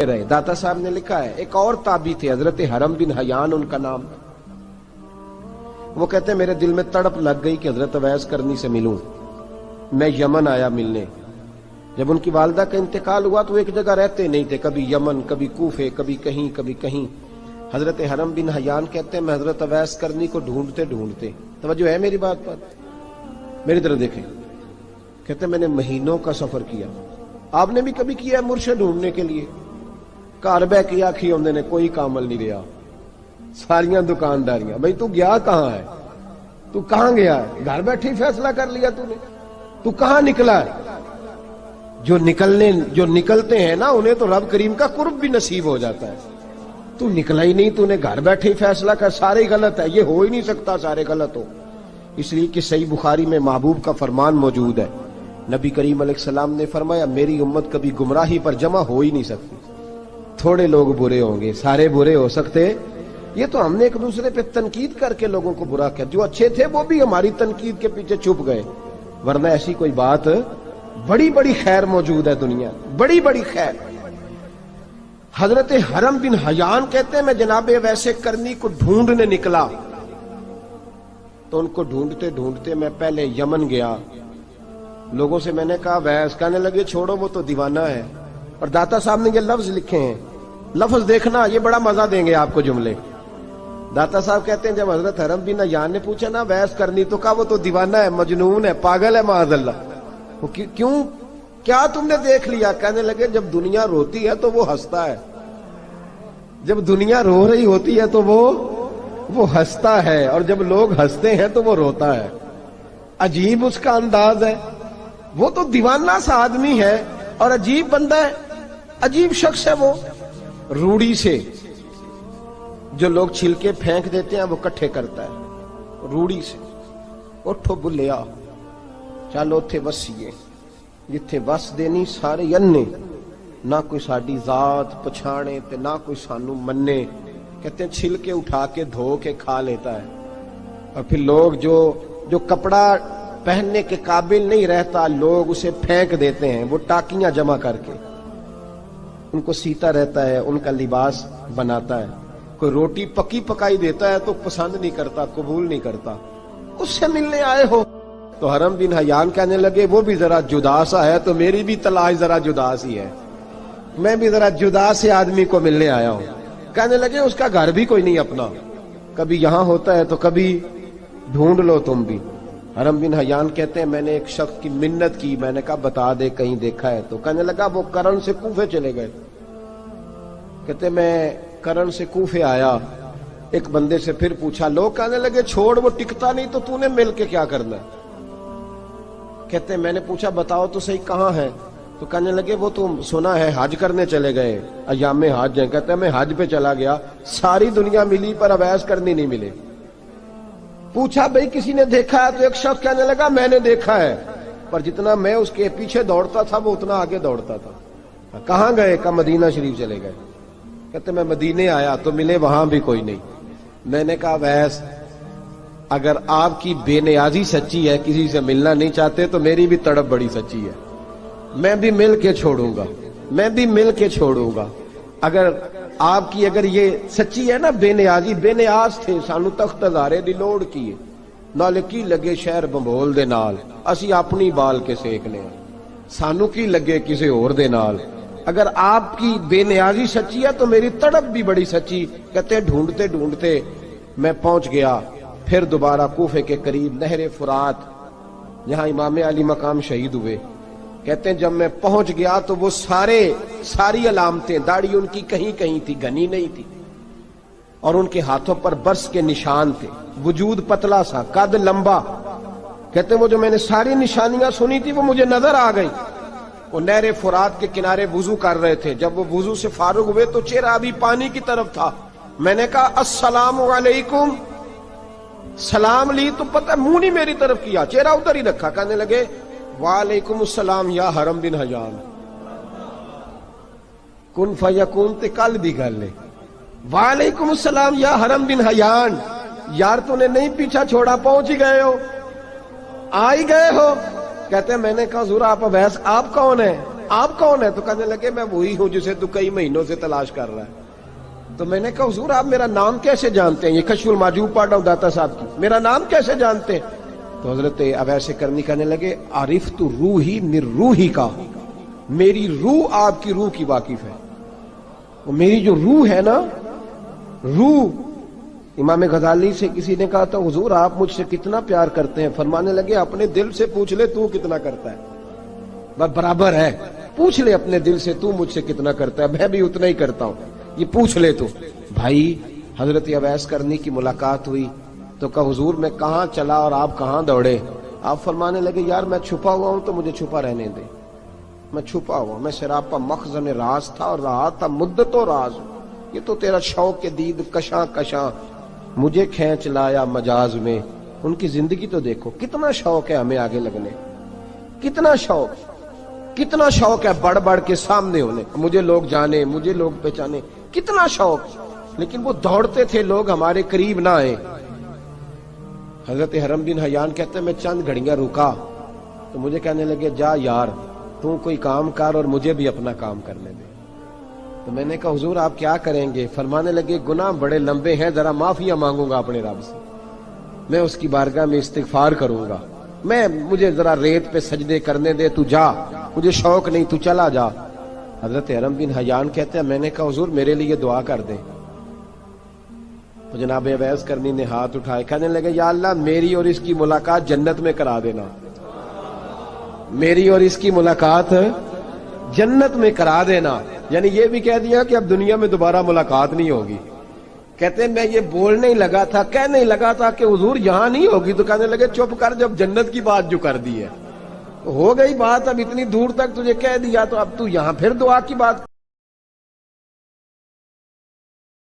रहे। दाता साहब ने लिखा है, एक और ताबी थे हजरत हरम बिन हयान उनका नाम। वो कहते मेरे दिल में तड़प लग गई कि हजरत अवैस करनी से मिलूं। मैं यमन आया मिलने। जब उनकी वालदा का इंतकाल हुआ तो एक जगह रहते नहीं थे, कभी यमन, कभी कूफे, कभी कहीं। हजरत हरम बिन हयान कहते हैं मैं हजरत अवैस करनी को ढूंढते ढूंढते, तवज्जो है मेरी बात पर, मेरी तरफ देखें, कहते मैंने महीनों का सफर किया। आपने भी कभी किया मुर्शिद ढूंढने के लिए? घर बह के आखी आंदे ने कोई कामल नहीं रहा, सारियां दुकानदारियां। भाई तू गया कहां है? तू कहां गया है? घर बैठे ही फैसला कर लिया तूने? तू कहां निकला है? जो निकलते हैं ना उन्हें तो रब करीम का कुर्ब भी नसीब हो जाता है। तू निकला ही नहीं, तूने घर बैठे ही फैसला कर सारे गलत है। ये हो ही नहीं सकता सारे गलत हो। इसलिए कि सही बुखारी में महबूब का फरमान मौजूद है। नबी करीम अलैहिस्सलाम ने फरमाया मेरी उम्मत कभी गुमराही पर जमा हो ही नहीं सकती। थोड़े लोग बुरे होंगे, सारे बुरे हो सकते। ये तो हमने एक दूसरे पे तनकीद करके लोगों को बुरा किया। जो अच्छे थे वो भी हमारी तनकीद के पीछे छुप गए, वरना ऐसी कोई बात, बड़ी बड़ी खैर मौजूद है दुनिया, बड़ी बड़ी खैर। हजरत हरम बिन हयान कहते हैं मैं जनाबे वैसे करनी को ढूंढने निकला, तो उनको ढूंढते ढूंढते मैं पहले यमन गया। लोगों से मैंने कहा वैस, कहने लगे छोड़ो वो तो दीवाना है। और दाता साहब ने ये लफ्ज लिखे हैं, लफ्ज देखना ये बड़ा मजा देंगे आपको जुमले। दाता साहब कहते हैं जब हजरत हरम बिन हयान ने पूछा ना वैस करनी, तो कहा वो तो दीवाना है, मजनून है, पागल है माज़अल्लाह। वो क्यों, क्या तुमने देख लिया? कहने लगे जब दुनिया रोती है तो वो हंसता है, जब दुनिया रो रही होती है तो वो हंसता है, और जब लोग हंसते हैं तो वो रोता है। अजीब उसका अंदाज है। वो तो दीवाना सा आदमी है और अजीब बंदा है, अजीब शख्स है वो। रूड़ी से जो लोग छिलके फेंक देते हैं वो इकट्ठे करता है, रूड़ी से। उठो बुलिया चल उथे वसीए, जिथे वस देनी सारे अन्ने, ना कोई साडी जात पछाणे ते ना कोई सानू मन्ने। कहते हैं छिलके उठा के धो के खा लेता है। और फिर लोग जो कपड़ा पहनने के काबिल नहीं रहता, लोग उसे फेंक देते हैं, वो टाकियां जमा करके उनको सीता रहता है, उनका लिबास बनाता है। कोई रोटी पकी पकाई देता है तो पसंद नहीं करता, कबूल नहीं करता। उससे मिलने आए हो? तो हरम बिन हयान कहने लगे वो भी जरा जुदा सा है, तो मेरी भी तलाश जरा जुदा सी है, मैं भी जरा जुदा से आदमी को मिलने आया हूं। कहने लगे उसका घर भी कोई नहीं अपना, कभी यहां होता है तो कभी ढूंढ लो तुम भी। हरम बिन हयान कहते हैं मैंने एक शख्स की मिन्नत की, मैंने कहा बता दे कहीं देखा है तो। कहने लगा वो करण से कूफे चले गए। कहते मैं करण से कूफे आया, एक बंदे से फिर पूछा, लोग कहने लगे छोड़ वो टिकता नहीं, तो तूने मिल के क्या करना है? कहते मैंने पूछा बताओ तो सही कहां है? तो कहने लगे वो तो सुना है हज करने चले गए, अयामे हज है। कहते मैं हज पे चला गया, सारी दुनिया मिली पर अवैस करनी नहीं मिले। पूछा भाई किसी ने देखा है? तो एक शख्स कहने लगा मैंने देखा है, पर जितना मैं उसके पीछे दौड़ता था वो उतना आगे दौड़ता था। कहां गए? का मदीना शरीफ चले गए। कहते मैं मदीने आया तो मिले वहां भी कोई नहीं। मैंने कहा वैस अगर आपकी बेनियाजी सच्ची है, किसी से मिलना नहीं चाहते, तो मेरी भी तड़प बड़ी सच्ची है, मैं भी मिल के छोड़ूंगा, मैं भी मिल के छोड़ूंगा। अगर ये सच्ची है ना, बेनियाज थे, सानू तख्त हजारे दी लोड़ की है, नाले की लगे शहर बंबोल दे नाल, असी अपनी बाल के सेकने, सानू की लगे किसी और दे नाल। अगर आपकी बेनियाजी सच्ची है तो मेरी तड़प भी बड़ी सच्ची। कहते ढूंढते ढूंढते मैं पहुंच गया फिर दोबारा कूफे के करीब नहरे फुरात, जहां इमाम अली मकाम शहीद हुए। कहते हैं जब मैं पहुंच गया तो वो सारी अलामतें, दाढ़ी उनकी कहीं कहीं थी, घनी नहीं थी, और उनके हाथों पर बर्स के निशान थे, वजूद पतला सा, कद लंबा। कहते हैं वो जो मैंने सारी निशानियां सुनी थी वो मुझे नजर आ गई। वो नहरे फुरात के किनारे वुजू कर रहे थे, जब वो वुजू से फारूक हुए तो चेहरा अभी पानी की तरफ था। मैंने कहा अस्सलामु अलैकुम, सलाम ली तो पता मुंह नहीं मेरी तरफ किया, चेहरा उधर ही रखा। कहने लगे वालेकुम अस्सलाम या हरम बिन हयान। कुन फयकून ते कल दी गल है। वालेकुम अस्सलाम या हरम बिन हयान, यार तूने नहीं पीछा छोड़ा, पहुंच ही गए हो, आ ही गए हो। कहते हैं मैंने कहा हुजूर आप अवैस, आप कौन है? آپ کون ہے؟ تو کہنے لگے میں وہی ہوں جسے تو کئی مہینوں سے تلاش کر رہا ہے۔ تو میں نے کہا حضور آپ میرا نام کیسے جانتے ہیں؟ یہ کشف المحجوب پڑھ رہا ہوں داتا صاحب کی، میرا نام کیسے جانتے ہیں؟ تو حضرت اویس کرنی کہنے لگے عرفت روحی من روحی کا، میری روح آپ کی روح کی واقف ہے۔ وہ میری جو روح ہے نا، روح۔ امام غزالی سے کسی نے کہا تھا حضور آپ مجھ سے کتنا پیار کرتے ہیں؟ فرمانے لگے اپنے دل سے پوچھ لے تو کتنا کرتا ہے، بس برابر ہے، پوچھ لے اپنے دل سے تو مجھ سے کتنا کرتا ہے، میں بھی اتنا ہی کرتا ہوں، یہ پوچھ لے تو۔ بھائی حضرت اویس کرنی کی ملاقات ہوئی تو کہا حضور میں کہاں چلا اور آپ کہاں دوڑے؟ آپ فرمانے لگے یار میں چھپا ہوا ہوں تو مجھے چھپا رہنے دے، میں چھپا ہوا، میں سراپا مخزن راز تھا اور رہا تھا مدت و راز۔ یہ تو تیرا شوق کے دید کشاں کشاں مجھے کھینچ لایا مجاز میں۔ ان کی زندگی تو دیکھو، کتنا شوق ہے ہمیں آگے لگنے، کتنا شوق ہے بڑھ بڑھ کے سامنے ہونے، مجھے لوگ جانے، مجھے لوگ پہچانے، کتنا شوق، لیکن وہ دوڑتے تھے لوگ ہمارے قریب نہ آئے۔ حضرت حرم بن حیان کہتے ہیں میں چند گھڑیاں رکا تو مجھے کہنے لگے جا یار تو کوئی کام کر اور مجھے بھی اپنا کام کرنے دے۔ تو میں نے کہا حضور آپ کیا کریں گے؟ فرمانے لگے گناہ بڑے لمبے ہیں، ذرا معافیاں مانگوں گا اپنے رب سے، میں اس کی بارگاہ میں استغفار کروں گا، مجھے ذرا ریت پہ سجدے کرنے دے، تو جا، مجھے شوق نہیں، تو چلا جا۔ حضرت حرم بن حیان کہتے ہیں میں نے کہا حضور میرے لیے دعا کر دیں۔ تو جناب اویس کرنی نے ہاتھ اٹھائے، کہنے لگے یا اللہ میری اور اس کی ملاقات جنت میں کرا دینا، میری اور اس کی ملاقات جنت میں کرا دینا۔ یعنی یہ بھی کہہ دیا کہ اب دنیا میں دوبارہ ملاقات نہیں ہوگی۔ کہتے ہیں میں یہ بولنے ہی لگا تھا، کہنے ہی لگا تھا کہ حضور یہاں نہیں ہوگی، تو کہنے لگے چپ کر، جب جنت کی بات جو کر دی ہے ہو گئی بات، اب اتنی دور تک تجھے کہہ دیا تو اب تو یہاں پھر دعا کی بات